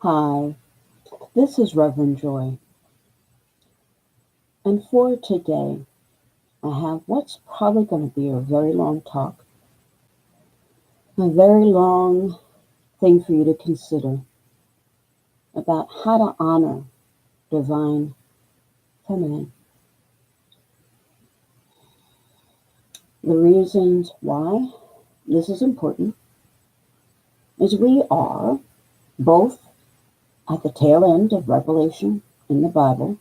Hi, this is Reverend Joy, and for today, I have what's probably going to be a very long talk, a very long thing for you to consider about how to honor divine feminine. The reasons why this is important is we are both at the tail end of Revelation in the Bible,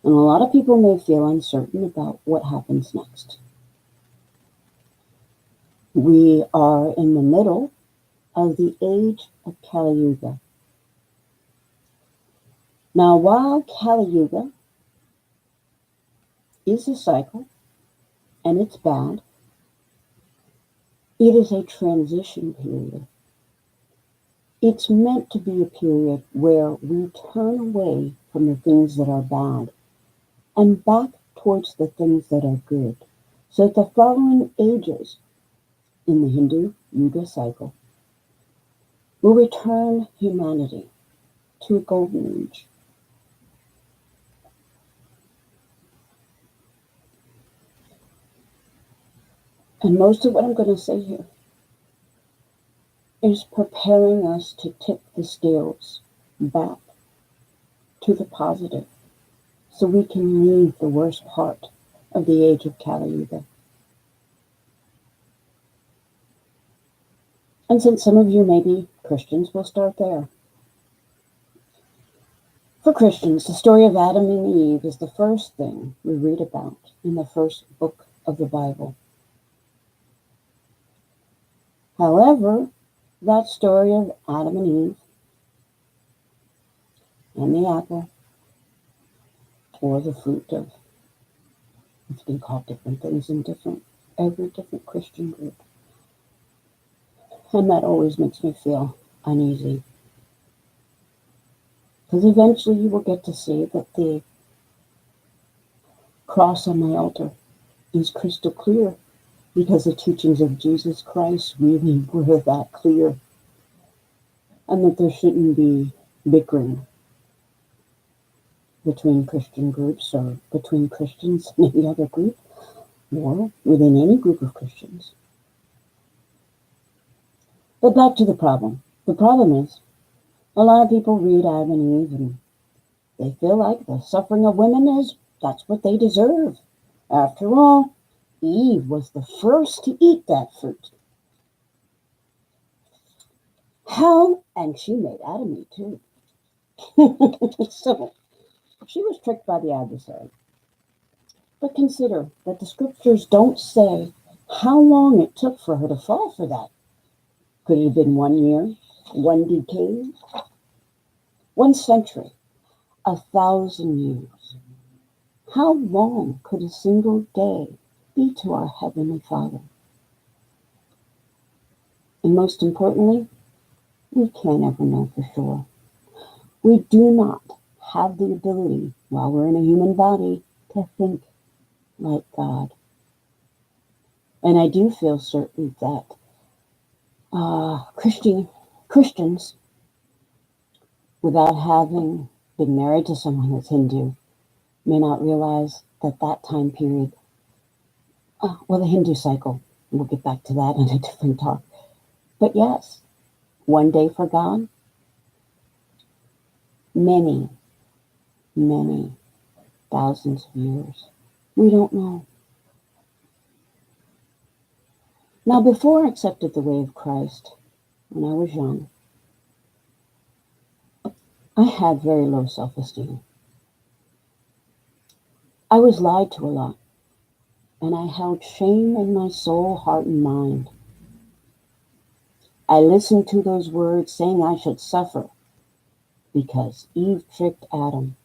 and a lot of people may feel uncertain about what happens next. We are in the middle of the Age of Kali Yuga. Now, while Kali Yuga is a cycle and it's bad, it is a transition period. It's meant to be a period where we turn away from the things that are bad and back towards the things that are good. So that the following ages in the Hindu Yuga cycle will return humanity to a golden age. And most of what I'm going to say here is preparing us to tip the scales back to the positive so we can leave the worst part of the age of Kali Yuga. And since some of you may be Christians, we'll start there. For Christians, the story of Adam and Eve is the first thing we read about in the first book of the Bible. However, that story of Adam and Eve and the apple, or the fruit of, it's been called different things in every different Christian group. And that always makes me feel uneasy. Because eventually you will get to see that the cross on my altar is crystal clear, because the teachings of Jesus Christ really were that clear, and that there shouldn't be bickering between Christian groups or between Christians and any other group, or within any group of Christians. But back to the problem. The problem is, a lot of people read Adam and Eve and they feel like the suffering of women that's what they deserve. After all, Eve was the first to eat that fruit. How? And she made Adam eat too. So, she was tricked by the adversary. But consider that the scriptures don't say how long it took for her to fall for that. Could it have been 1 year, 1 decade, 1 century, 1,000 years? How long could a single day be to our Heavenly Father? And most importantly, we can't ever know for sure. We do not have the ability, while we're in a human body, to think like God. And I do feel certain that Christians, without having been married to someone that's Hindu, may not realize that time period, the Hindu cycle, we'll get back to that in a different talk. But yes, 1 day for God, many, many thousands of years. We don't know. Now, before I accepted the way of Christ, when I was young, I had very low self-esteem. I was lied to a lot, and I held shame in my soul, heart, and mind. I listened to those words saying I should suffer because Eve tricked Adam.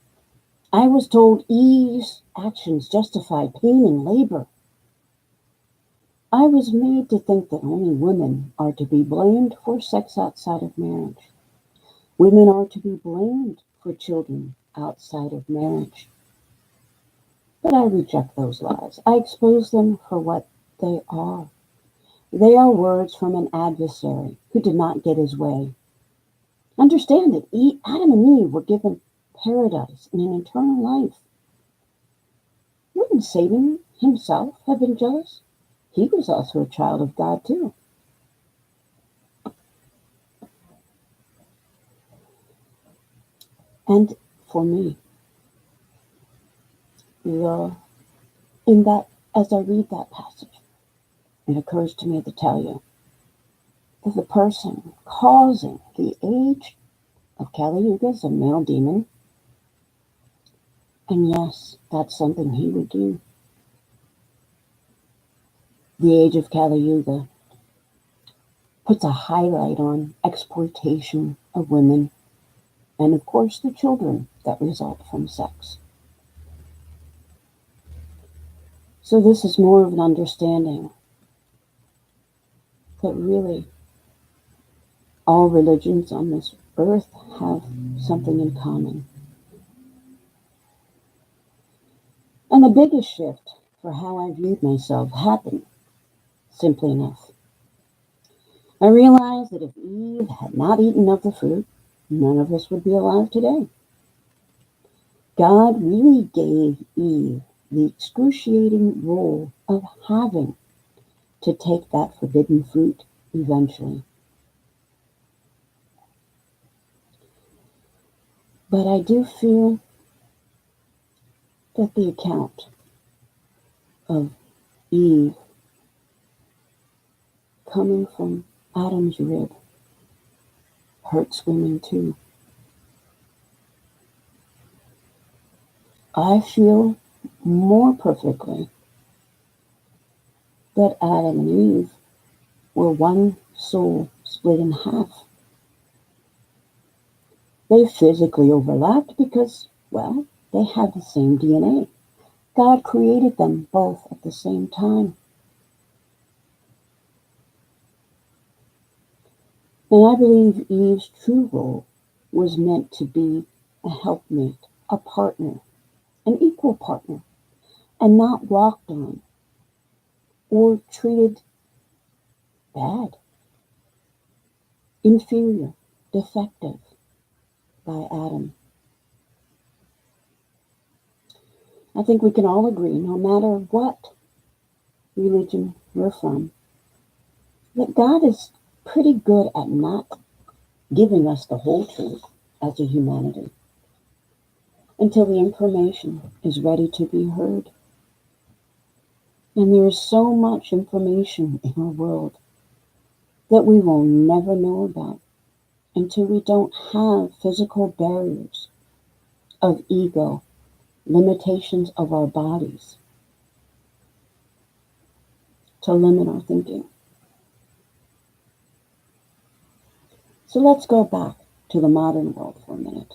I was told Eve's actions justified pain and labor. I was made to think that only women are to be blamed for sex outside of marriage. Women are to be blamed for children outside of marriage. But I reject those lies. I expose them for what they are. They are words from an adversary who did not get his way. Understand that Adam and Eve were given paradise and an eternal life. Wouldn't Satan himself have been jealous? He was also a child of God too. And for me, in that, as I read that passage, it occurs to me to tell you that the person causing the age of Kali Yuga is a male demon. And yes, that's something he would do. The age of Kali Yuga puts a highlight on exploitation of women and, of course, the children that result from sex. So this is more of an understanding that really all religions on this earth have something in common. And the biggest shift for how I viewed myself happened simply enough. I realized that if Eve had not eaten of the fruit, none of us would be alive today. God really gave Eve the excruciating role of having to take that forbidden fruit eventually. But I do feel that the account of Eve coming from Adam's rib hurts women too. I feel more perfectly that Adam and Eve were one soul split in half. They physically overlapped because, well, they had the same DNA. God created them both at the same time. And I believe Eve's true role was meant to be a helpmate, a partner, an equal partner, and not walked on or treated bad, inferior, defective by Adam. I think we can all agree, no matter what religion we're from, that God is pretty good at not giving us the whole truth as a humanity until the information is ready to be heard. And there is so much information in our world that we will never know about until we don't have physical barriers of ego, limitations of our bodies to limit our thinking. So let's go back to the modern world for a minute.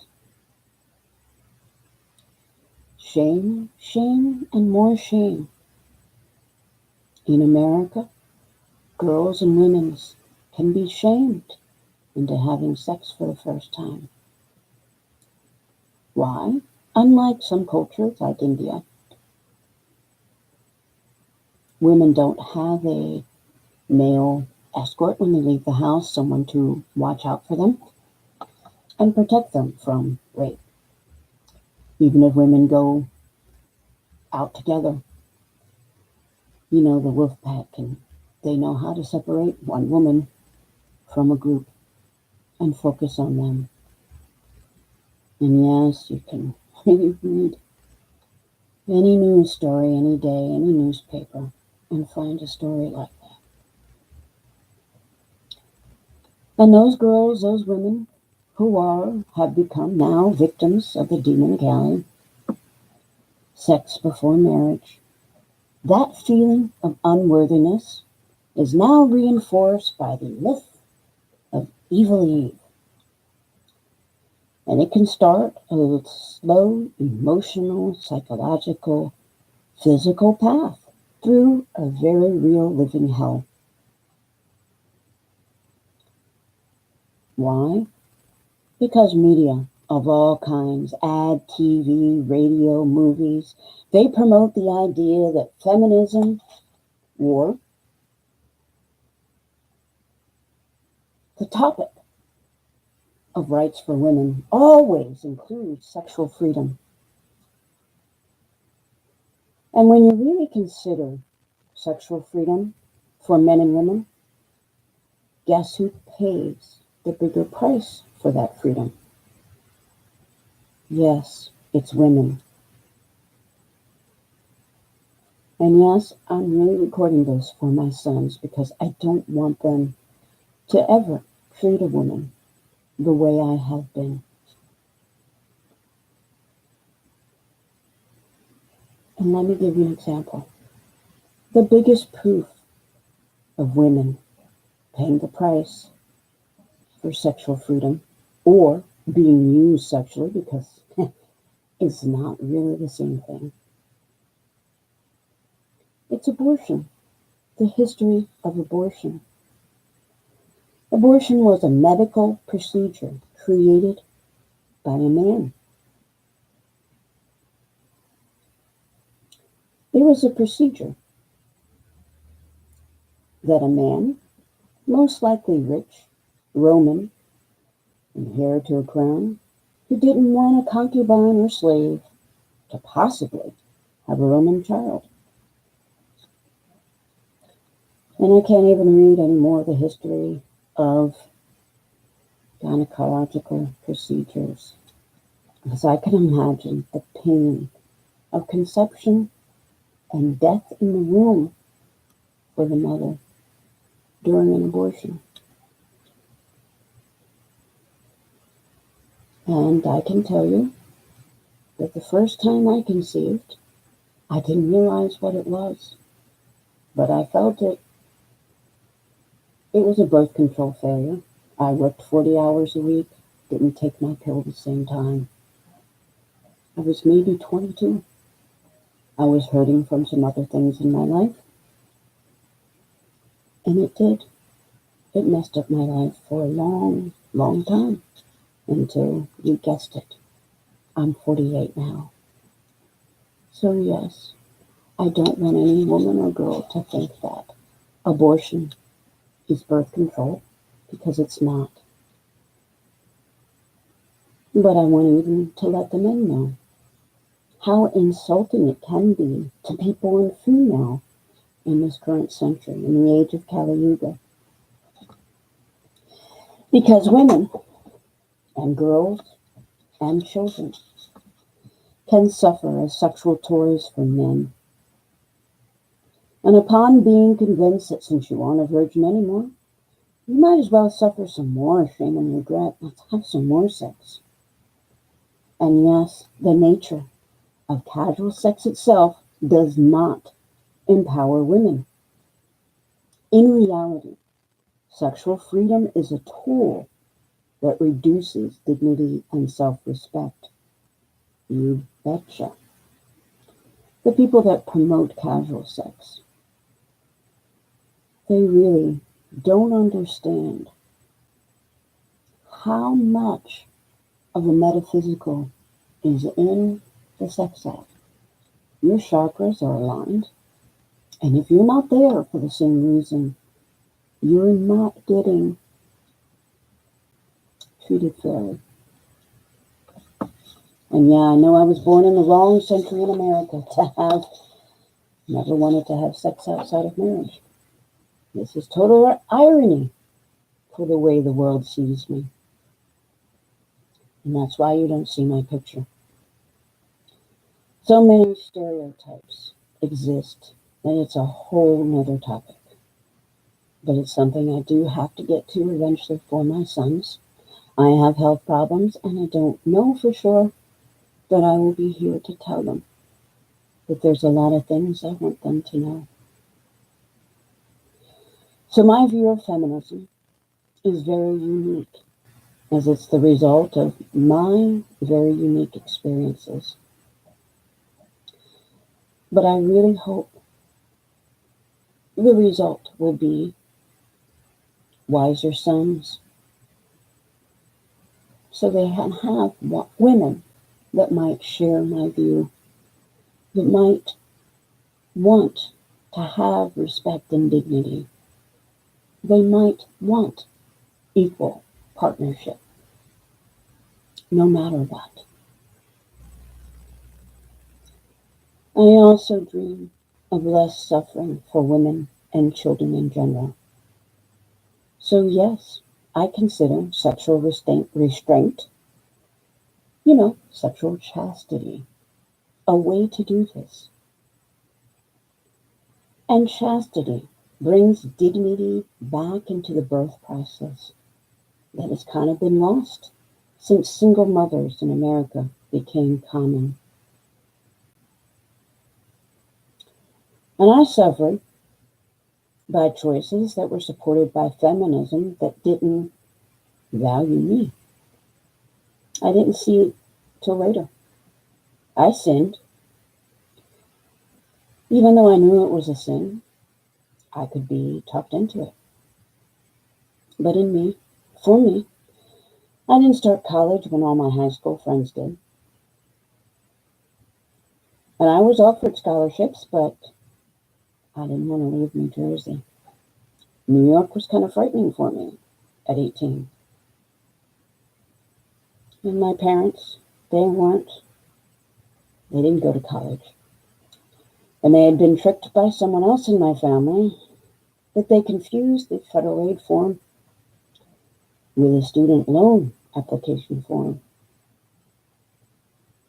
Shame, shame, and more shame. In America, girls and women can be shamed into having sex for the first time. Why? Unlike some cultures like India, women don't have a male escort when they leave the house, someone to watch out for them and protect them from rape. Even if women go out together, the wolf pack, and they know how to separate one woman from a group and focus on them. And yes, you can read any news story, any day, any newspaper, and find a story like that. And those girls, those women who have become now victims of the demon Kali, sex before marriage, that feeling of unworthiness is now reinforced by the myth of evil Eve. And it can start a slow, emotional, psychological, physical path through a very real living hell. Why? Because media of all kinds, ad, TV, radio, movies, they promote the idea that feminism, or the topic of rights for women always includes sexual freedom. And when you really consider sexual freedom for men and women, guess who pays the bigger price for that freedom? Yes, it's women. And yes, I'm really recording this for my sons because I don't want them to ever treat a woman the way I have been. And let me give you an example. The biggest proof of women paying the price for sexual freedom or being used sexually, because it's not really the same thing. It's abortion, the history of abortion. Abortion was a medical procedure created by a man. It was a procedure that a man, most likely rich, Roman, and heir to a crown, who didn't want a concubine or slave to possibly have a Roman child. And I can't even read any more of the history of gynecological procedures, because I can imagine the pain of conception and death in the womb for the mother during an abortion. And I can tell you that the first time I conceived, I didn't realize what it was, but I felt it. It was a birth control failure. I worked 40 hours a week, didn't take my pill at the same time. I was maybe 22. I was hurting from some other things in my life, and it did. It messed up my life for a long, long time until you guessed it. I'm 48 now. So yes, I don't want any woman or girl to think that abortion is birth control, because it's not. But I want even to let the men know how insulting it can be to be born female in this current century, in the age of Kali Yuga. Because women and girls and children can suffer as sexual toys for men. And upon being convinced that since you aren't a virgin anymore, you might as well suffer some more shame and regret. Let's have some more sex. And yes, the nature of casual sex itself does not empower women. In reality, sexual freedom is a tool that reduces dignity and self-respect. You betcha. The people that promote casual sex, they really don't understand how much of the metaphysical is in the sex act. Your chakras are aligned, and if you're not there for the same reason, you're not getting treated fairly. And yeah, I know I was born in the wrong century in America to have never wanted to have sex outside of marriage. This is total irony for the way the world sees me. And that's why you don't see my picture. So many stereotypes exist, and it's a whole nother topic. But it's something I do have to get to eventually for my sons. I have health problems, and I don't know for sure, but I will be here to tell them that there's a lot of things I want them to know. So my view of feminism is very unique, as it's the result of my very unique experiences. But I really hope the result will be wiser sons, so they can have women that might share my view, that might want to have respect and dignity. They might want equal partnership. no matter what. I also dream of less suffering for women and children in general. So, yes, I consider sexual restraint, sexual chastity, a way to do this. And chastity brings dignity back into the birth process that has kind of been lost since single mothers in America became common. And I suffered by choices that were supported by feminism that didn't value me. I didn't see it till later. I sinned. Even though I knew it was a sin, I could be tucked into it. But for me, I didn't start college when all my high school friends did. And I was offered scholarships, but I didn't want to leave New Jersey. New York was kind of frightening for me at 18. And my parents, they didn't go to college. And they had been tricked by someone else in my family that they confused the federal aid form with a student loan application form.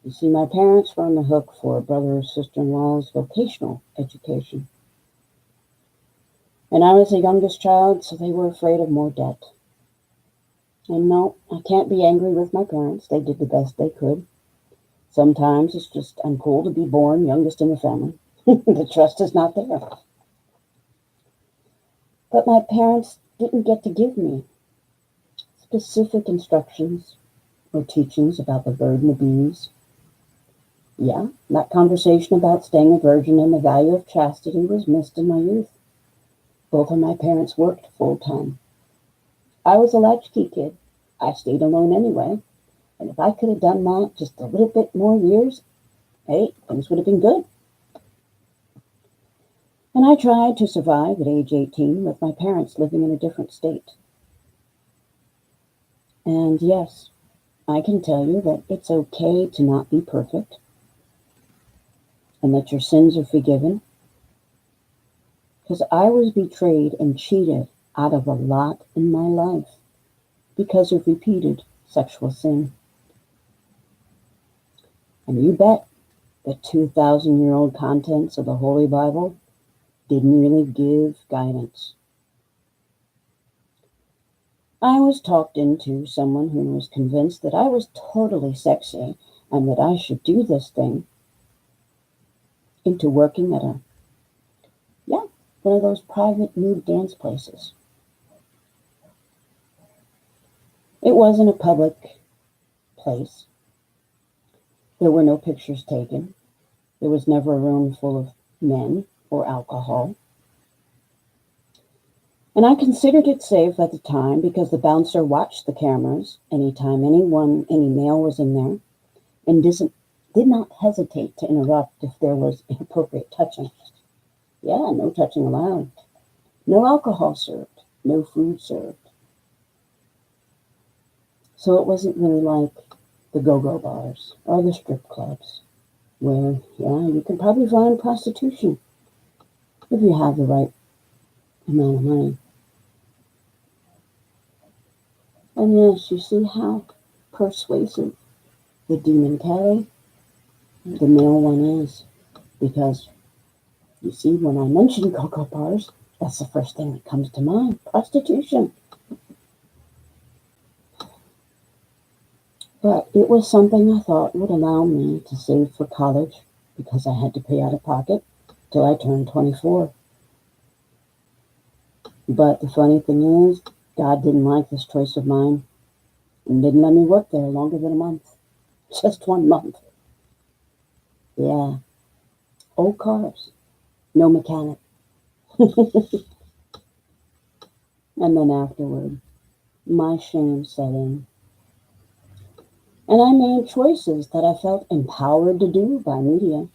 You see, my parents were on the hook for a brother or sister-in-law's vocational education. And I was the youngest child, so they were afraid of more debt. And no, I can't be angry with my parents. They did the best they could. Sometimes it's just uncool to be born youngest in the family. The trust is not there. But my parents didn't get to give me specific instructions or teachings about the burden of bees. Yeah, that conversation about staying a virgin and the value of chastity was missed in my youth. Both of my parents worked full time. I was a latchkey kid. I stayed alone anyway. And if I could have done that just a little bit more years, hey, things would have been good. And I tried to survive at age 18 with my parents living in a different state. And yes, I can tell you that it's okay to not be perfect and that your sins are forgiven. Because I was betrayed and cheated out of a lot in my life because of repeated sexual sin. And you bet the 2,000-year-old contents of the Holy Bible didn't really give guidance. I was talked into someone who was convinced that I was totally sexy and that I should do this thing into working at one of those private nude dance places. It wasn't a public place. There were no pictures taken. There was never a room full of men or alcohol. And I considered it safe at the time because the bouncer watched the cameras anytime any male was in there and did not hesitate to interrupt if there was inappropriate touching. Yeah, no touching allowed. No alcohol served. No food served. So it wasn't really like the go-go bars or the strip clubs where, you can probably find prostitution if you have the right amount of money. And yes, you see how persuasive the demon Kelly, the male one is. Because, you see, when I mention go-go bars, that's the first thing that comes to mind. Prostitution. But it was something I thought would allow me to save for college because I had to pay out of pocket till I turned 24. But the funny thing is, God didn't like this choice of mine and didn't let me work there longer than a month. Just 1 month. Yeah. Old cars. No mechanic. And then afterward, my shame set in. And I made choices that I felt empowered to do by media.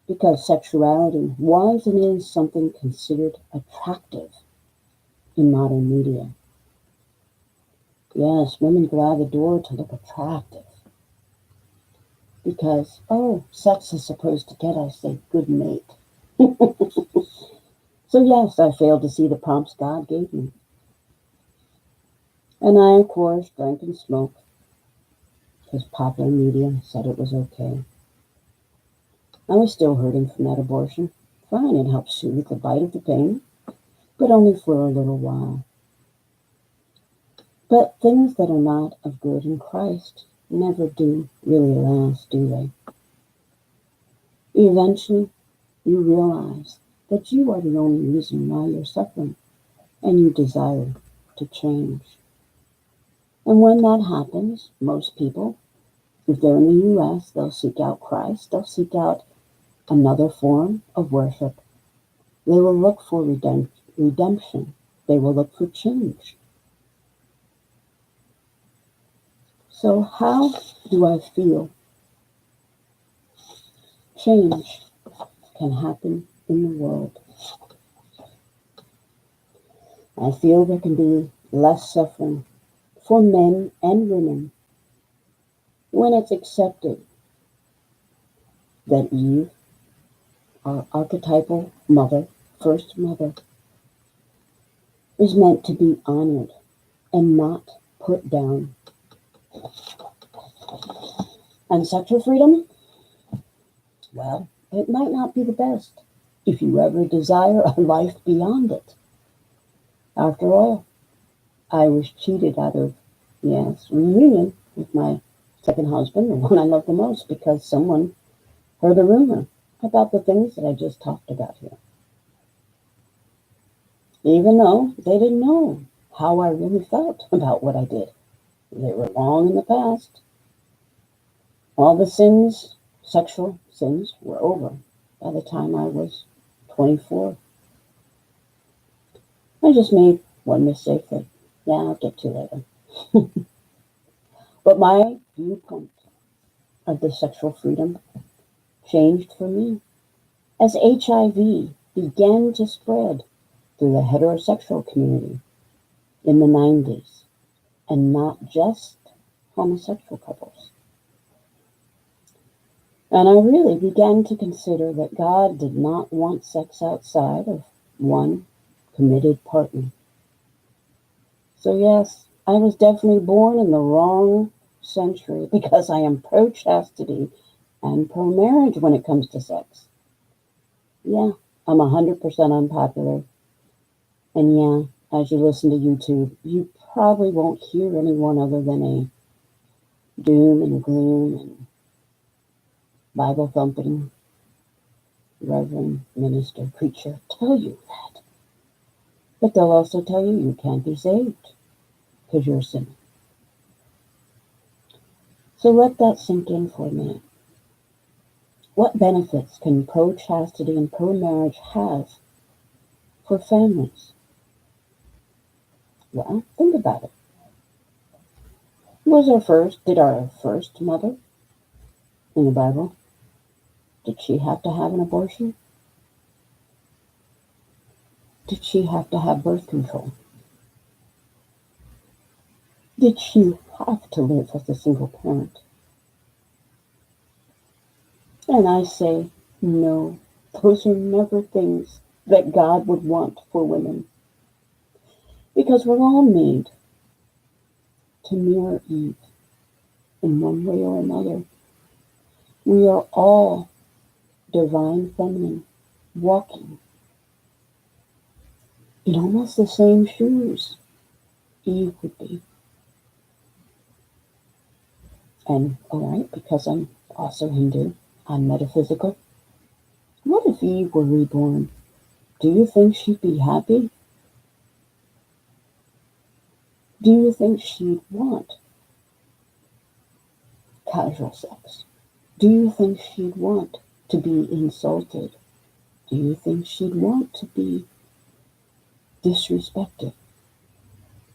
Because sexuality was and is something considered attractive in modern media. Yes, women go out the door to look attractive because, oh, sex is supposed to get us a good mate. So, yes, I failed to see the prompts God gave me. And I, of course, drank and smoked because popular media said it was okay. I was still hurting from that abortion. Fine, it helped soothe the bite of the pain, but only for a little while. But things that are not of good in Christ never do really last, do they? Eventually, you realize that you are the only reason why you're suffering, and you desire to change. And when that happens, most people, if they're in the US, they'll seek out Christ, they'll seek out another form of worship. They will look for redemption. They will look for change. So, how do I feel change can happen in the world? I feel there can be less suffering for men and women when it's accepted that Eve, our archetypal mother, first mother, is meant to be honored and not put down. And sexual freedom, well, it might not be the best if you ever desire a life beyond it. After all, I was cheated out of, yes, reunion with my second husband, the one I love the most, because someone heard a rumor about the things that I just talked about here. Even though they didn't know how I really felt about what I did. They were long in the past. All the sins, sexual sins, were over by the time I was 24. I just made one mistake that, yeah, I'll get to later. But my viewpoint of the sexual freedom changed for me as HIV began to spread through the heterosexual community in the 90s, and not just homosexual couples. And I really began to consider that God did not want sex outside of one committed partner. So, yes, I was definitely born in the wrong century because I am pro chastity and pro marriage when it comes to sex. Yeah, I'm 100% unpopular. And yeah, as you listen to YouTube, you probably won't hear anyone other than a doom and gloom and Bible thumping reverend, minister, preacher tell you that. But they'll also tell you you can't be saved because you're a sinner. So let that sink in for a minute. What benefits can pro chastity and pro marriage have for families? Well, think about it. Did our first mother in the Bible, did she have to have an abortion? Did she have to have birth control? Did she have to live as a single parent? And I say, no, those are never things that God would want for women. Because we're all made to mirror Eve in one way or another. We are all divine feminine, walking in almost the same shoes Eve would be. And alright, because I'm also Hindu, I'm metaphysical. What if Eve were reborn? Do you think she'd be happy? Do you think she'd want casual sex? Do you think she'd want to be insulted? Do you think she'd want to be disrespected?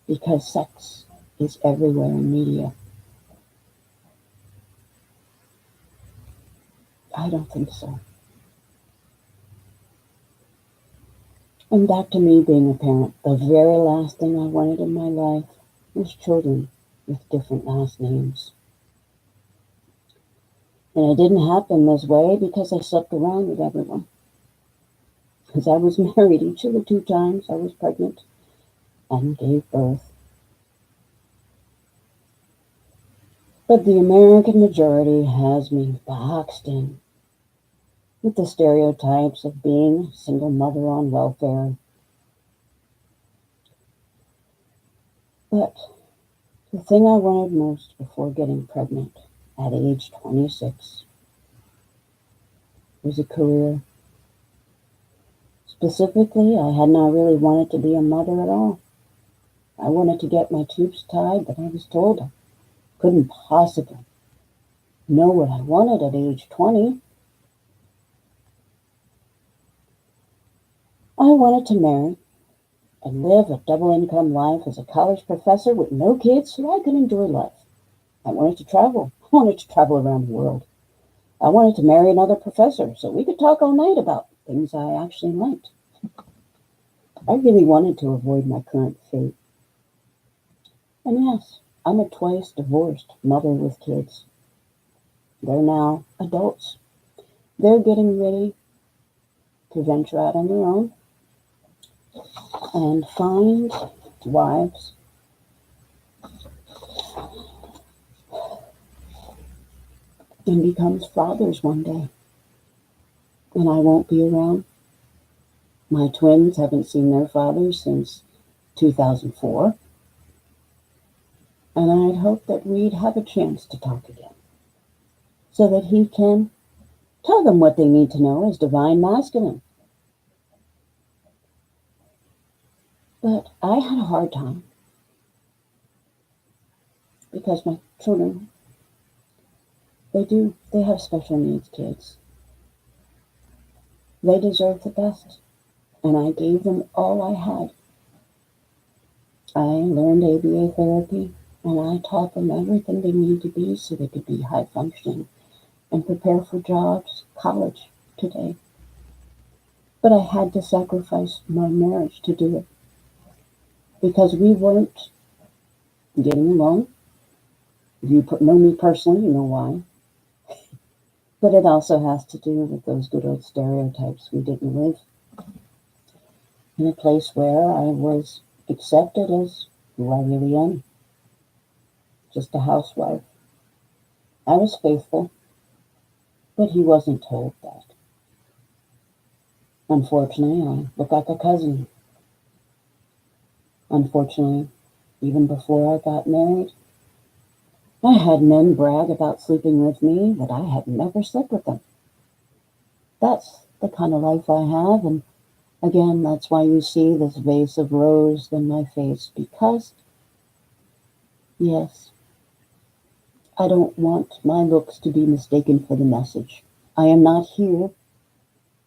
Because sex is everywhere in media. I don't think so. And back to me being a parent, the very last thing I wanted in my life as children with different last names. And it didn't happen this way because I slept around with everyone. Because I was married each of the 2 times I was pregnant and gave birth. But the American majority has me boxed in with the stereotypes of being a single mother on welfare. But the thing I wanted most before getting pregnant at age 26 was a career. Specifically, I had not really wanted to be a mother at all. I wanted to get my tubes tied, but I was told I couldn't possibly know what I wanted at age 20. I wanted to marry and live a double income life as a college professor with no kids so I could enjoy life. I wanted to travel. I wanted to travel around the world. I wanted to marry another professor so we could talk all night about things I actually liked. I really wanted to avoid my current fate. And yes, I'm a twice divorced mother with kids. They're now adults. They're getting ready to venture out on their own and find wives and becomes fathers one day. And I won't be around. My twins haven't seen their fathers since 2004. And I'd hope that we'd have a chance to talk again so that he can tell them what they need to know as divine masculine. But I had a hard time because my children, they have special needs kids. They deserve the best. And I gave them all I had. I learned ABA therapy and I taught them everything they need to be so they could be high functioning and prepare for jobs, college today. But I had to sacrifice my marriage to do it because we weren't getting along. If you know me personally, you know why. But it also has to do with those good old stereotypes. We didn't live in a place where I was accepted as who I really am, just a housewife. I was faithful, but he wasn't told that. Unfortunately, I look like a cousin. Unfortunately, even before I got married, I had men brag about sleeping with me, but I had never slept with them. That's the kind of life I have, and again, that's why you see this vase of rose in my face, because, yes, I don't want my looks to be mistaken for the message. I am not here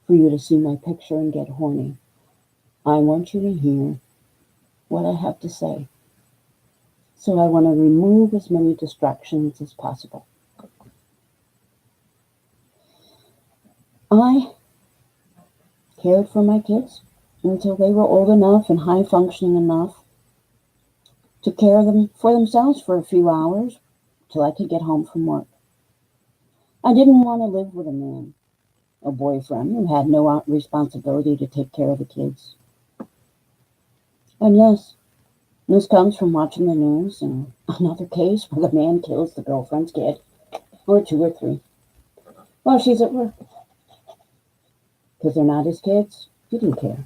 for you to see my picture and get horny. I want you to hear what I have to say. So I want to remove as many distractions as possible. I cared for my kids until they were old enough and high functioning enough to care them for themselves for a few hours till I could get home from work. I didn't want to live with a man, a boyfriend who had no responsibility to take care of the kids. And yes, this comes from watching the news and another case where the man kills the girlfriend's kid, or 2 or 3, while she's at work. Because they're not his kids, he didn't care.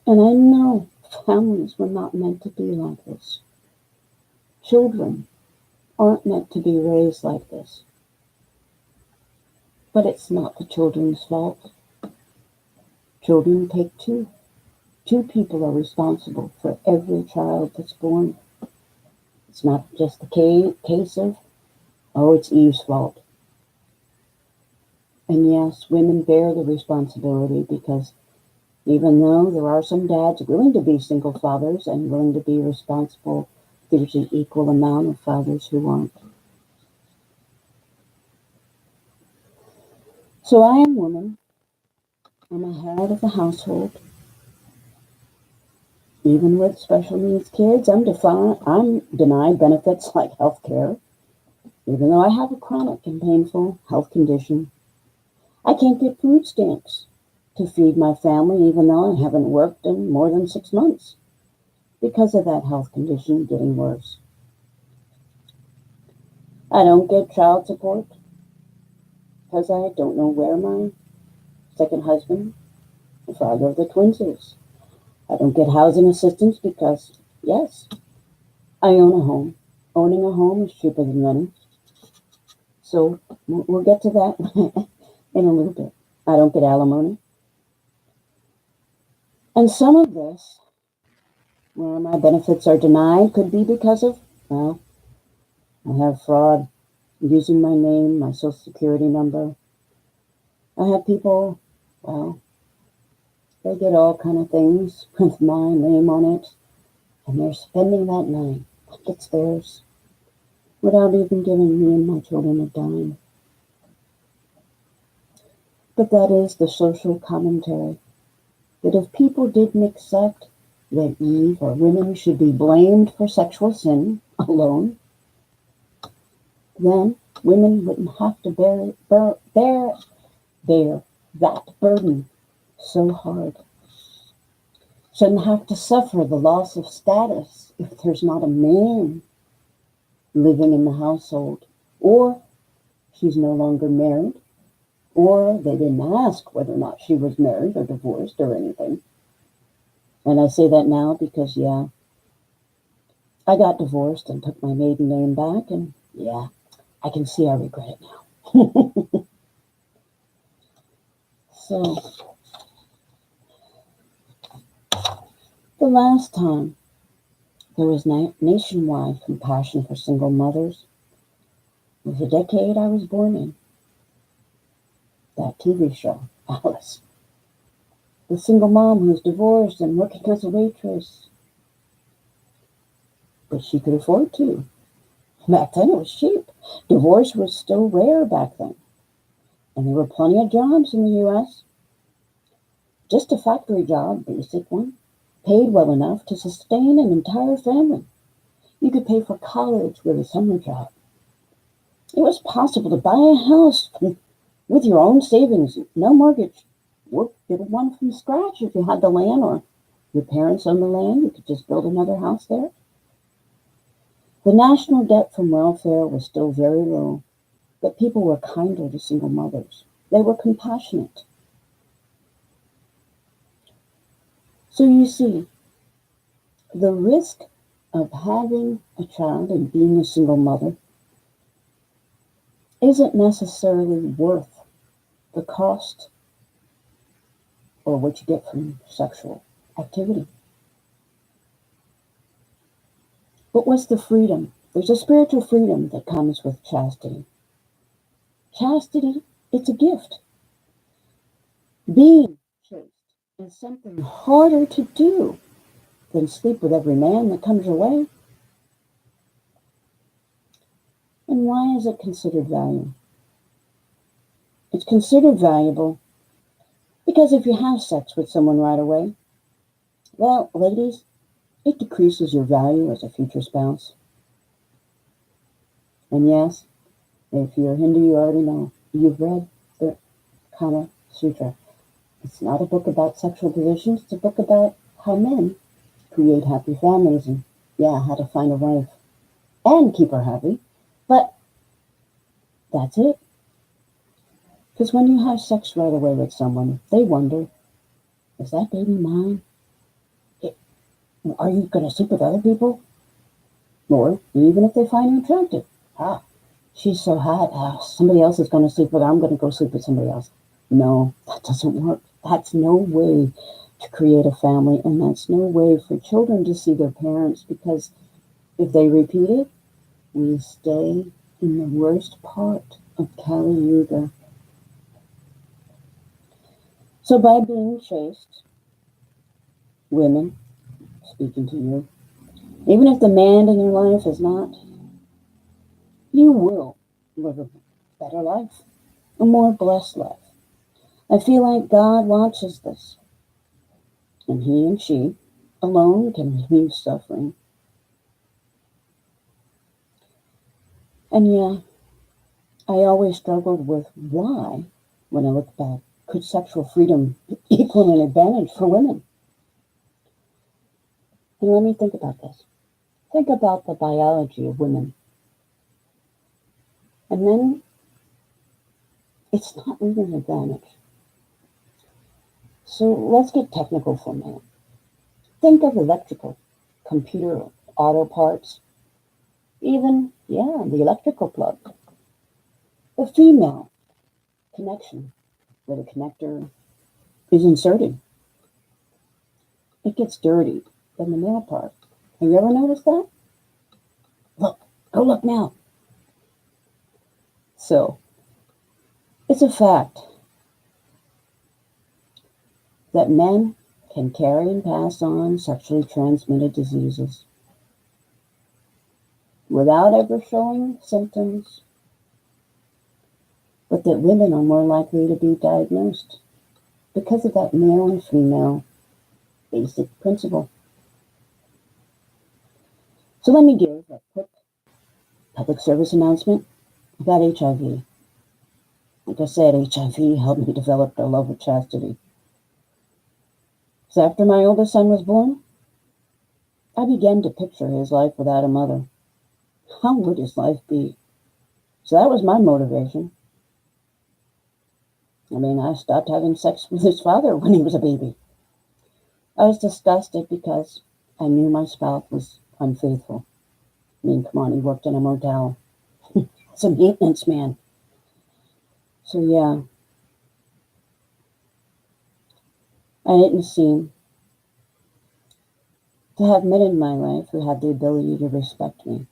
And I know families were not meant to be like this. Children aren't meant to be raised like this. But it's not the children's fault. Children take two. Two people are responsible for every child that's born. It's not just the case of, oh, it's Eve's fault. And yes, women bear the responsibility because even though there are some dads willing to be single fathers and willing to be responsible, there's an equal amount of fathers who aren't. So I am woman. I'm a head of the household. Even with special needs kids, I'm denied benefits like health care, even though I have a chronic and painful health condition. I can't get food stamps to feed my family, even though I haven't worked in more than 6 months because of that health condition getting worse. I don't get child support because I don't know where my second husband, the father of the twins, is. I don't get housing assistance because, yes, I own a home. Owning a home is cheaper than renting. So we'll get to that in a little bit. I don't get alimony. And some of this, where my benefits are denied, could be because of, well, I have fraud using my name, my social security number. I have people, well, they get all kind of things with my name on it, and they're spending that money like it's theirs without even giving me and my children a dime. But that is the social commentary, that if people didn't accept that Eve or women should be blamed for sexual sin alone, then women wouldn't have to bear that burden so hard. Shouldn't have to suffer the loss of status if there's not a man living in the household, or she's no longer married, or they didn't ask whether or not she was married or divorced or anything. And I say that now because, yeah, I got divorced and took my maiden name back, and yeah, I can see I regret it now. So, the last time there was nationwide compassion for single mothers was the decade I was born in. That TV show, Alice. The single mom who's divorced and working as a waitress. But she could afford to. Back then it was cheap. Divorce was still rare back then. And there were plenty of jobs in the U.S. Just a factory job, basic one, paid well enough to sustain an entire family. You could pay for college with a summer job. It was possible to buy a house with your own savings, no mortgage. Or build one from scratch if you had the land, or your parents owned the land, you could just build another house there. The national debt from welfare was still very low, but people were kinder to single mothers. They were compassionate. So you see, the risk of having a child and being a single mother isn't necessarily worth the cost or what you get from sexual activity. But what's the freedom? There's a spiritual freedom that comes with chastity. Chastity, it's a gift. Being chaste is something harder to do than sleep with every man that comes your way. And why is it considered valuable? It's considered valuable because if you have sex with someone right away, well, ladies, it decreases your value as a future spouse. And yes, if you're Hindu, you already know. You've read the Kama Sutra. It's not a book about sexual positions. It's a book about how men create happy families and, yeah, how to find a wife and keep her happy. But that's it. Because when you have sex right away with someone, they wonder, is that baby mine? Are you going to sleep with other people? Or even if they find you attractive. She's so hot. Somebody else is going to sleep with her. I'm going to go sleep with somebody else. No, that doesn't work. That's no way to create a family, and that's no way for children to see their parents, because if they repeat it, we stay in the worst part of Kali Yuga. So by being chaste, women, speaking to you, even if the man in your life is not, you will live a better life, a more blessed life. I feel like God watches this, and he and she alone can relieve suffering. And yeah, I always struggled with why, when I look back, could sexual freedom equal an advantage for women? And let me think about this. Think about the biology of women. And then it's not really an advantage. So let's get technical for a minute. Think of electrical, computer, auto parts, even, the electrical plug. The female connection where the connector is inserted. It gets dirty than the male part. Have you ever noticed that? Look, go look now. So, it's a fact that men can carry and pass on sexually transmitted diseases without ever showing symptoms, but that women are more likely to be diagnosed because of that male and female basic principle. So let me give a quick public service announcement about HIV. Like I said, HIV helped me develop a love of chastity. So after my oldest son was born, I began to picture his life without a mother. How would his life be? So that was my motivation. I stopped having sex with his father when he was a baby. I was disgusted because I knew my spouse was unfaithful. Come on, he worked in a motel. He's a maintenance man. So yeah, I didn't seem to have men in my life who had the ability to respect me.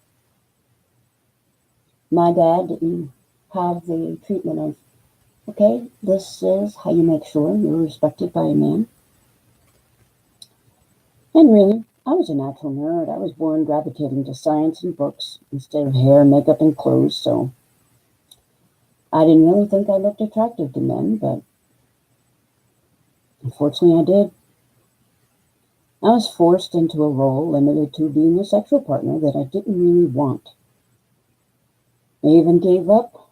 My dad didn't have the treatment of, okay, this is how you make sure you're respected by a man. And really, I was a natural nerd. I was born gravitating to science and books instead of hair, makeup, and clothes, so I didn't really think I looked attractive to men, but unfortunately I did. I was forced into a role limited to being a sexual partner that I didn't really want. I even gave up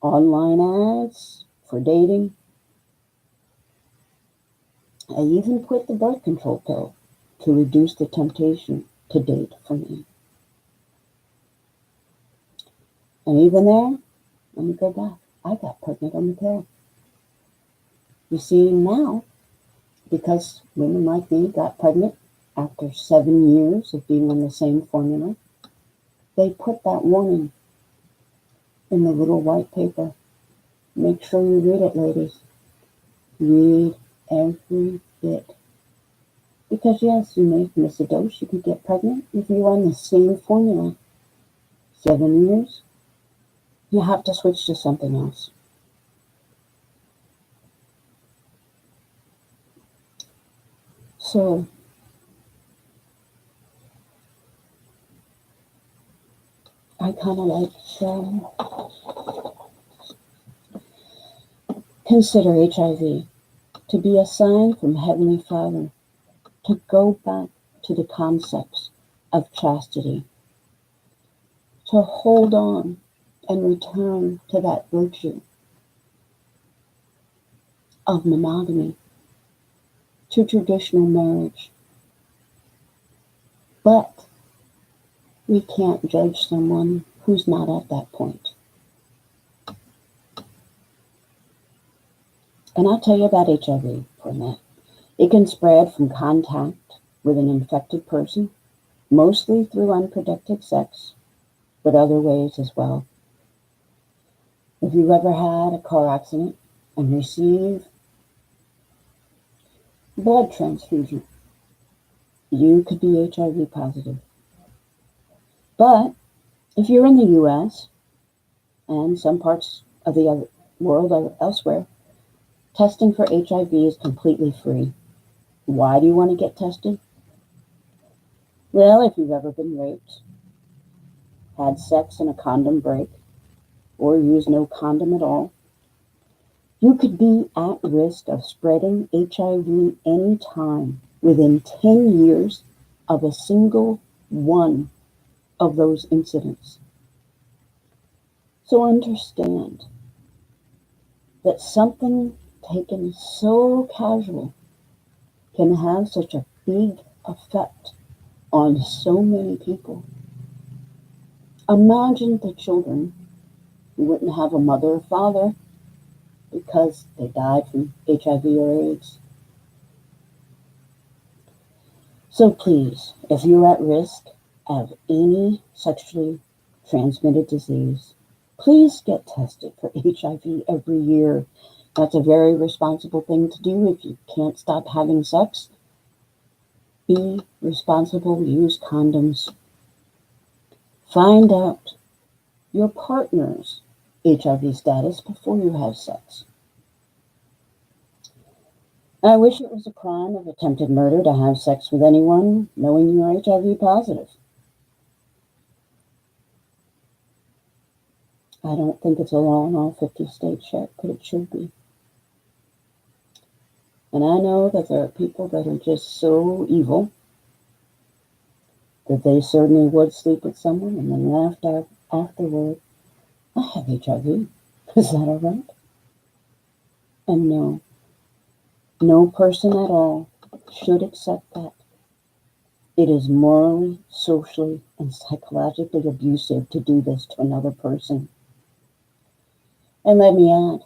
online ads for dating. I even quit the birth control pill to reduce the temptation to date for me. And even there, let me go back. I got pregnant on the pill. You see, now, because women like me got pregnant after 7 years of being on the same formula, they put that warning in the little white paper. Make sure you read it, ladies. Read every bit. Because yes, you may miss a dose. You could get pregnant if you're on the same formula. 7 years, you have to switch to something else. So, I kind of like consider HIV to be a sign from Heavenly Father to go back to the concepts of chastity, to hold on and return to that virtue of monogamy, to traditional marriage. But we can't judge someone who's not at that point. And I'll tell you about HIV for a minute. It can spread from contact with an infected person, mostly through unprotected sex, but other ways as well. If you've ever had a car accident and received blood transfusion, you could be HIV positive. But if you're in the US and some parts of the other world elsewhere, testing for HIV is completely free. Why do you want to get tested? Well, if you've ever been raped, had sex in a condom break, or used no condom at all, you could be at risk of spreading HIV anytime within 10 years of a single one of those incidents. So understand that something taken so casual can have such a big effect on so many people. Imagine the children who wouldn't have a mother or father because they died from HIV or AIDS. So please, if you're at risk of any sexually transmitted disease, please get tested for HIV every year. That's a very responsible thing to do. If you can't stop having sex, be responsible, use condoms. Find out your partner's HIV status before you have sex. I wish it was a crime of attempted murder to have sex with anyone knowing you're HIV positive. I don't think it's a law in all 50 states yet, but it should be. And I know that there are people that are just so evil that they certainly would sleep with someone and then laughed out afterward, I have HIV. Is that all right? And no, no person at all should accept that. It is morally, socially, and psychologically abusive to do this to another person. And let me add,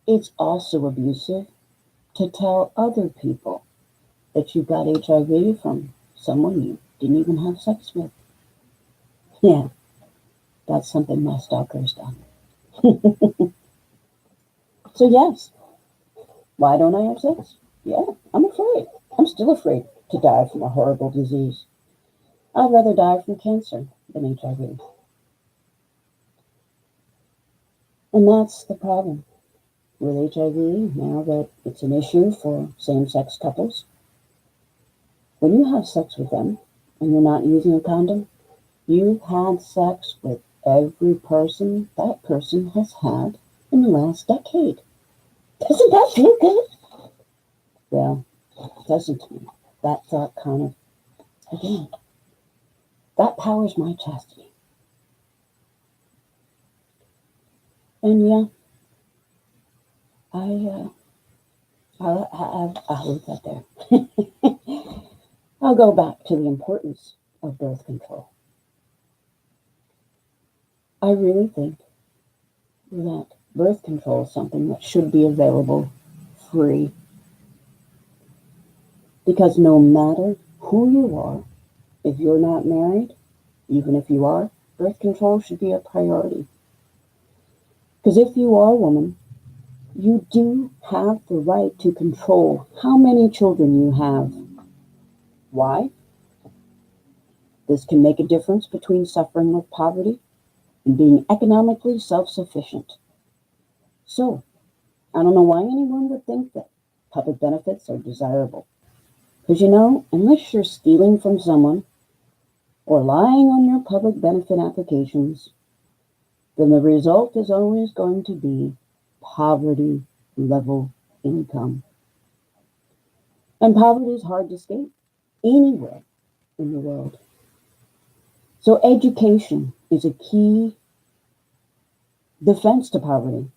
it's also abusive to tell other people that you got HIV from someone you didn't even have sex with. Yeah, that's something my stalker's done. So yes, why don't I have sex? Yeah, I'm afraid. I'm still afraid to die from a horrible disease. I'd rather die from cancer than HIV. And that's the problem with HIV now that it's an issue for same-sex couples. When you have sex with them and you're not using a condom, you've had sex with every person that person has had in the last decade. Doesn't that feel good? Well, it doesn't to me. That thought kind of, again, that powers my chastity. And yeah, I'll leave that there. I'll go back to the importance of birth control. I really think that birth control is something that should be available free. Because no matter who you are, if you're not married, even if you are, birth control should be a priority. Because if you are a woman, you do have the right to control how many children you have. Why? This can make a difference between suffering with poverty and being economically self-sufficient. So, I don't know why anyone would think that public benefits are desirable. Because unless you're stealing from someone or lying on your public benefit applications, then the result is always going to be poverty level income. And poverty is hard to escape anywhere in the world. So education is a key defense to poverty.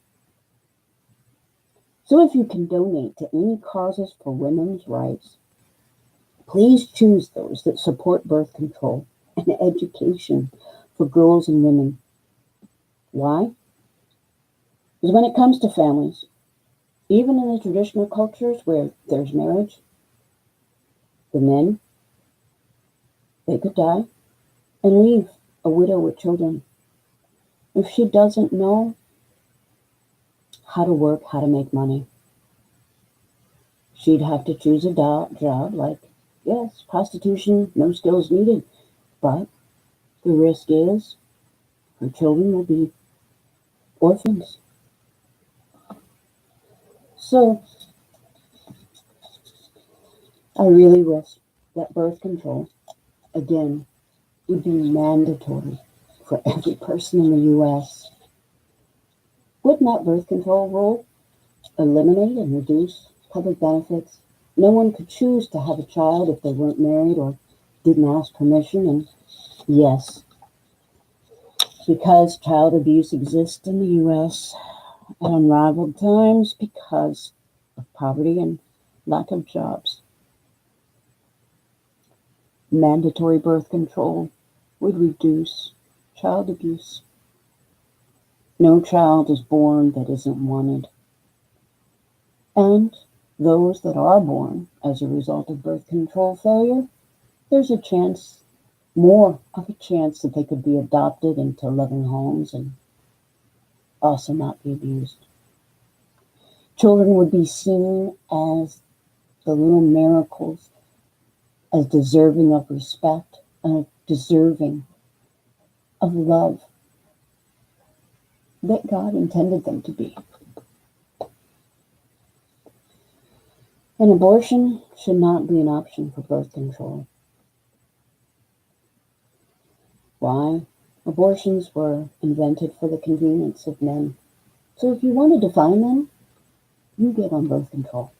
So if you can donate to any causes for women's rights, please choose those that support birth control and education for girls and women. Why? Because when it comes to families, even in the traditional cultures where there's marriage, the men, they could die and leave a widow with children. If she doesn't know how to work, how to make money, she'd have to choose a job like, yes, prostitution, no skills needed, but the risk is her children will be orphans. So I really wish that birth control, again, would be mandatory for every person in the U.S. Wouldn't that birth control rule eliminate and reduce public benefits No one could choose to have a child if they weren't married or didn't ask permission. And yes, because child abuse exists in the U.S. at unrivaled times because of poverty and lack of jobs, mandatory birth control would reduce child abuse. No child is born that isn't wanted. And those that are born as a result of birth control failure, there's a chance, more of a chance, that they could be adopted into loving homes and also not be abused. Children would be seen as the little miracles, as deserving of respect and deserving of love that God intended them to be. An abortion should not be an option for birth control. Why? Abortions were invented for the convenience of men. So if you want to define them, you get on birth control.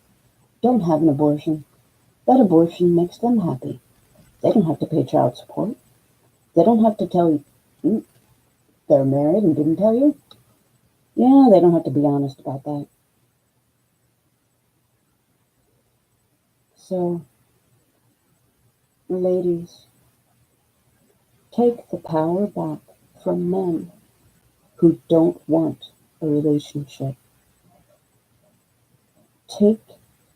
Don't have an abortion. That abortion makes them happy. They don't have to pay child support. They don't have to tell you they're married and didn't tell you. Yeah, they don't have to be honest about that. So, ladies, take the power back from men who don't want a relationship. Take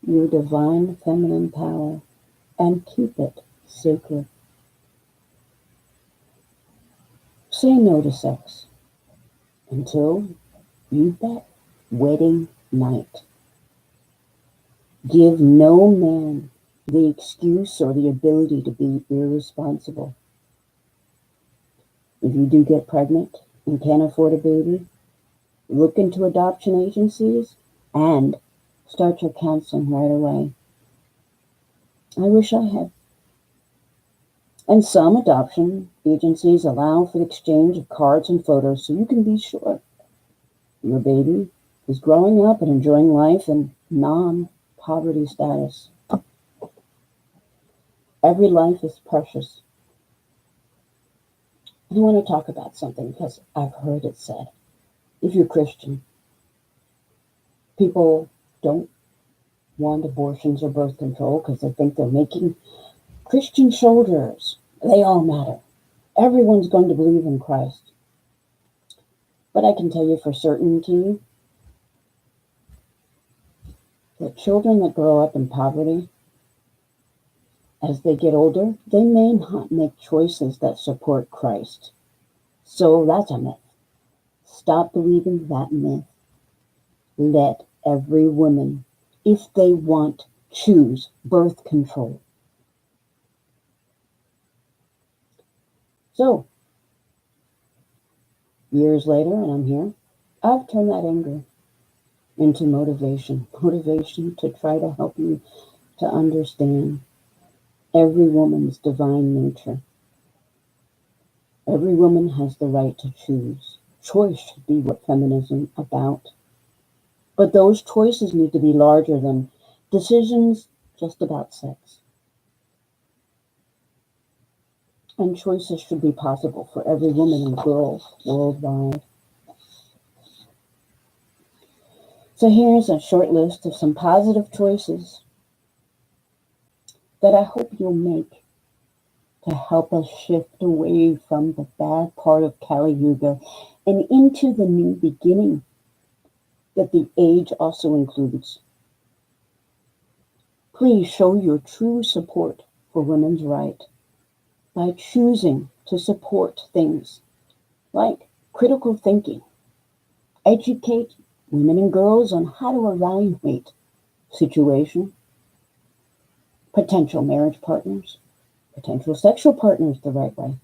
your divine feminine power and keep it sacred. Say no to sex until you bet wedding night. Give no man the excuse or the ability to be irresponsible. If you do get pregnant and can't afford a baby, look into adoption agencies and start your counseling right away. I wish I had. And some adoption agencies allow for the exchange of cards and photos so you can be sure your baby is growing up and enjoying life in non-poverty status. Every life is precious. I want to talk about something because I've heard it said. If you're Christian, people don't want abortions or birth control because they think they're making Christian soldiers. They all matter. Everyone's going to believe in Christ. But I can tell you for certainty that children that grow up in poverty, as they get older, they may not make choices that support Christ. So that's a myth. Stop believing that myth. Let every woman, if they want, choose birth control. So, years later, and I'm here, I've turned that anger into motivation. Motivation to try to help you to understand every woman's divine nature. Every woman has the right to choose. Choice should be what feminism is about. But those choices need to be larger than decisions just about sex. And choices should be possible for every woman and girl worldwide. So here's a short list of some positive choices that I hope you'll make to help us shift away from the bad part of Kali Yuga and into the new beginning that the age also includes. Please show your true support for women's rights by choosing to support things like critical thinking, educate women and girls on how to evaluate situation, potential marriage partners, potential sexual partners the right way.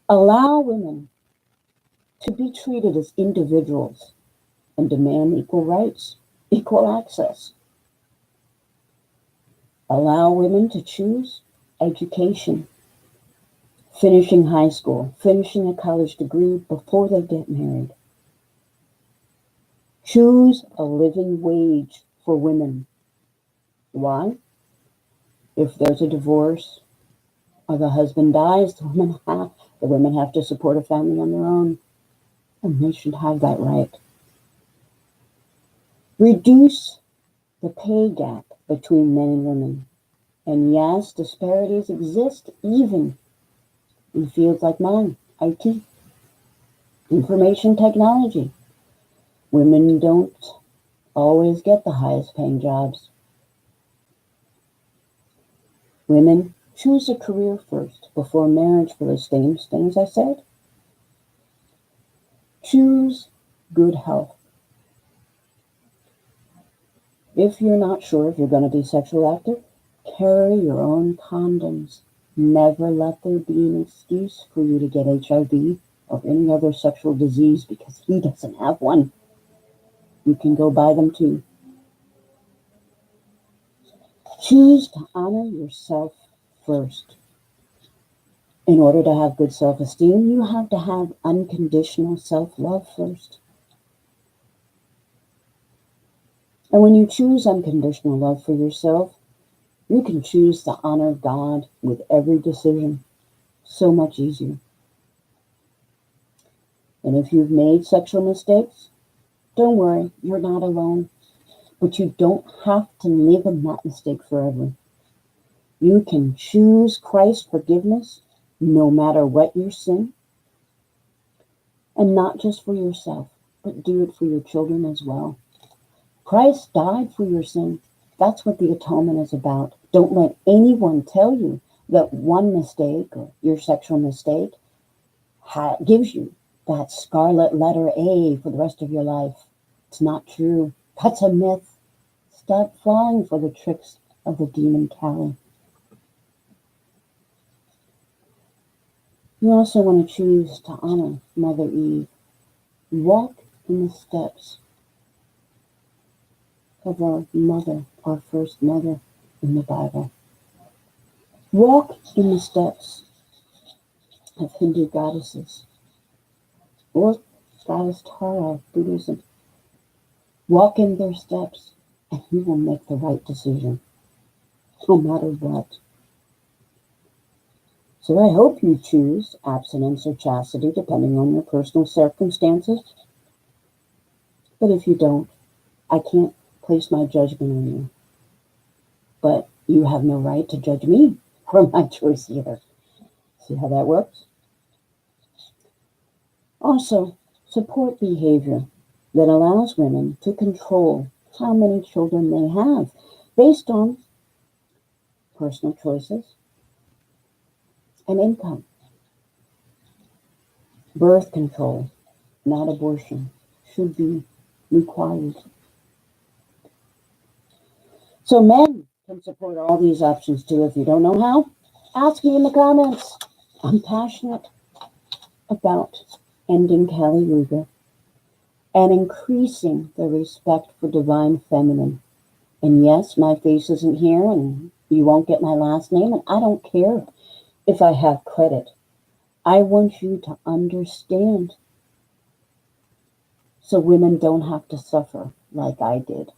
Allow women to be treated as individuals and demand equal rights, equal access. Allow women to choose education, finishing high school, finishing a college degree before they get married. Choose a living wage for women Why? If there's a divorce or the husband dies, the women have to support a family on their own, and they should have that right. Reduce the pay gap between men and women. And yes, disparities exist even in fields like mine, IT, information technology. Women don't always get the highest paying jobs. Women choose a career first before marriage for the same things I said. Choose good health. If you're not sure if you're going to be sexually active, carry your own condoms. Never let there be an excuse for you to get HIV or any other sexual disease because he doesn't have one. You can go buy them too. Choose to honor yourself first. In order to have good self-esteem, you have to have unconditional self-love first. And when you choose unconditional love for yourself, you can choose to honor God with every decision. So much easier. And if you've made sexual mistakes, don't worry, you're not alone. But you don't have to live in that mistake forever. You can choose Christ's forgiveness no matter what your sin. And not just for yourself, but do it for your children as well. Christ died for your sin. That's what the atonement is about. Don't let anyone tell you that one mistake or your sexual mistake gives you that scarlet letter A for the rest of your life. It's not true. That's a myth. Stop falling for the tricks of the demon Kali. You also want to choose to honor Mother Eve. Walk in the steps of our mother, our first mother in the Bible. Walk in the steps of Hindu goddesses or goddess Tara of Buddhism. Walk in their steps and you will make the right decision, no matter what. So I hope you choose abstinence or chastity depending on your personal circumstances. But if you don't, I can't place my judgment on you. But you have no right to judge me for my choice either. See how that works? Also, support behavior that allows women to control how many children they have based on personal choices and income. Birth control, not abortion, should be required. So men can support all these options too. If you don't know how, ask me in the comments. I'm passionate about ending Kali Yuga and increasing the respect for divine feminine. And yes, my face isn't here and you won't get my last name, and I don't care if I have credit. I want you to understand so women don't have to suffer like I did.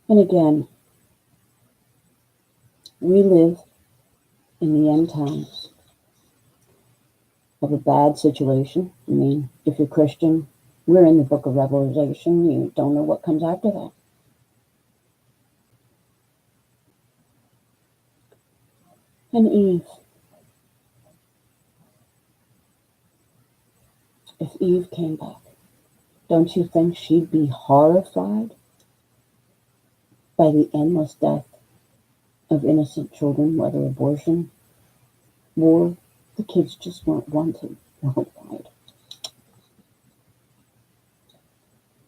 And again, we live in the end times of a bad situation. I mean, if you're Christian, we're in the book of Revelation. You don't know what comes after that. And Eve. If Eve came back, don't you think she'd be horrified by the endless death of innocent children, whether abortion or the kids just weren't wanted worldwide?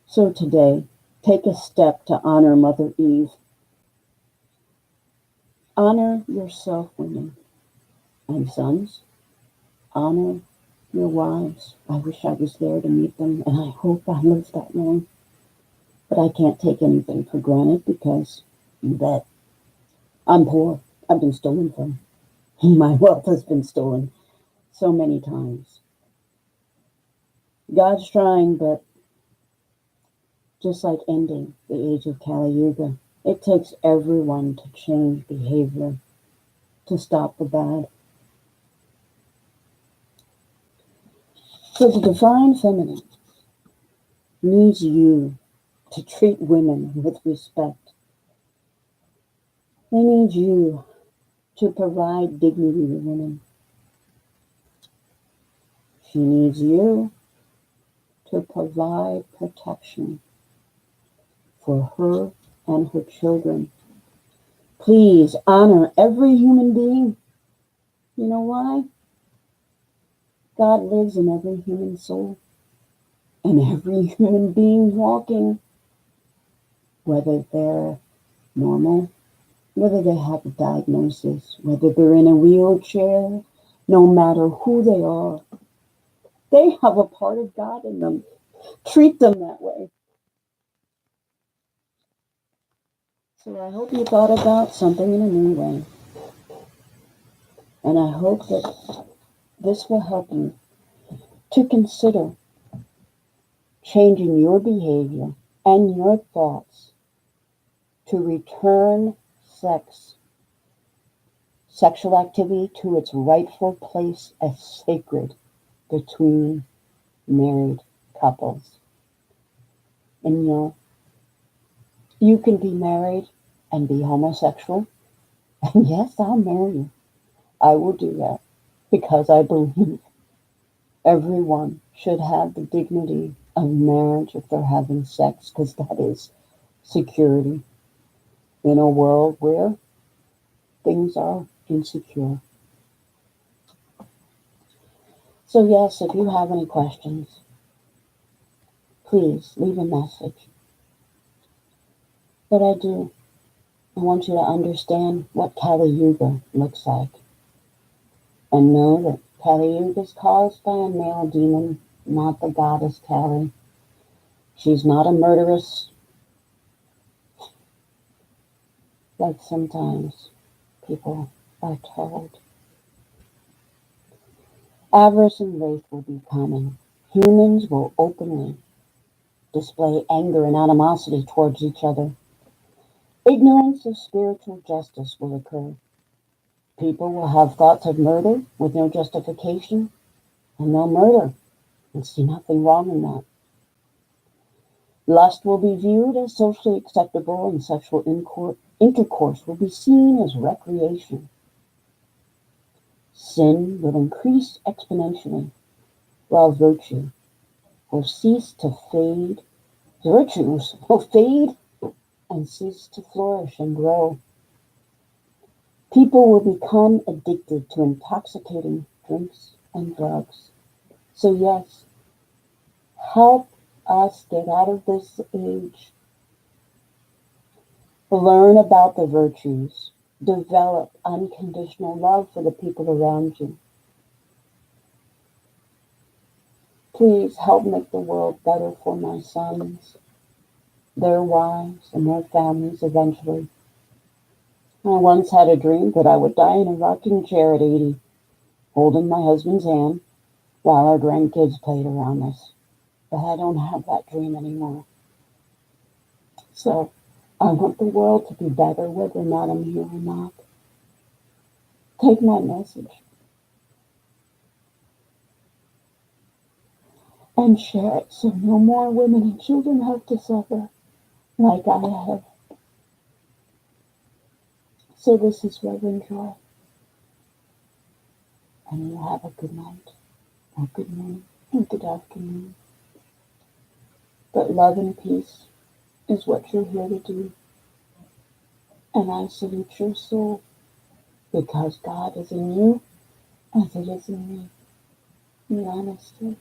So today, take a step to honor Mother Eve. Honor yourself, women and sons. Honor your wives. I wish I was there to meet them, and I hope I live that long. But I can't take anything for granted because, you bet, I'm poor. I've been stolen from. My wealth has been stolen so many times. God's trying, but just like ending the Age of Kali Yuga. It takes everyone to change behavior, to stop the bad. So the divine feminine needs you to treat women with respect. They need you to provide dignity to women. She needs you to provide protection for her and her children. Please honor every human being. You know why? God lives in every human soul and every human being walking, whether they're normal, whether they have a diagnosis, whether they're in a wheelchair, no matter who they are, they have a part of God in them. Treat them that way. So I hope you thought about something in a new way. And I hope that this will help you to consider changing your behavior and your thoughts to return sexual activity to its rightful place as sacred between married couples. And you can be married and be homosexual. And yes, I'll marry you. I will do that because I believe everyone should have the dignity of marriage if they're having sex, because that is security in a world where things are insecure. So yes, if you have any questions, please leave a message. But I want you to understand what Kali Yuga looks like. And know that Kali Yuga is caused by a male demon, not the goddess Kali. She's not a murderess, like sometimes people are told. Avarice and wrath will be coming. Humans will openly display anger and animosity towards each other. Ignorance of spiritual justice will occur. People will have thoughts of murder with no justification, and they'll murder and see nothing wrong in that. Lust will be viewed as socially acceptable, and sexual intercourse will be seen as recreation. Sin will increase exponentially, while virtue will cease to fade. Virtues will fade and cease to flourish and grow. People will become addicted to intoxicating drinks and drugs. So yes, help us get out of this age. Learn about the virtues. Develop unconditional love for the people around you. Please help make the world better for my sons, their wives, and their families eventually. I once had a dream that I would die in a rocking chair at 80, holding my husband's hand while our grandkids played around us. But I don't have that dream anymore. So I want the world to be better whether or not I'm here or not. Take my message and share it so no more women and children have to suffer like I have. So this is Reverend Joy, and you have a good night, or good morning, and good afternoon. But love and peace is what you're here to do. And I salute your soul, because God is in you as it is in me. Namaste.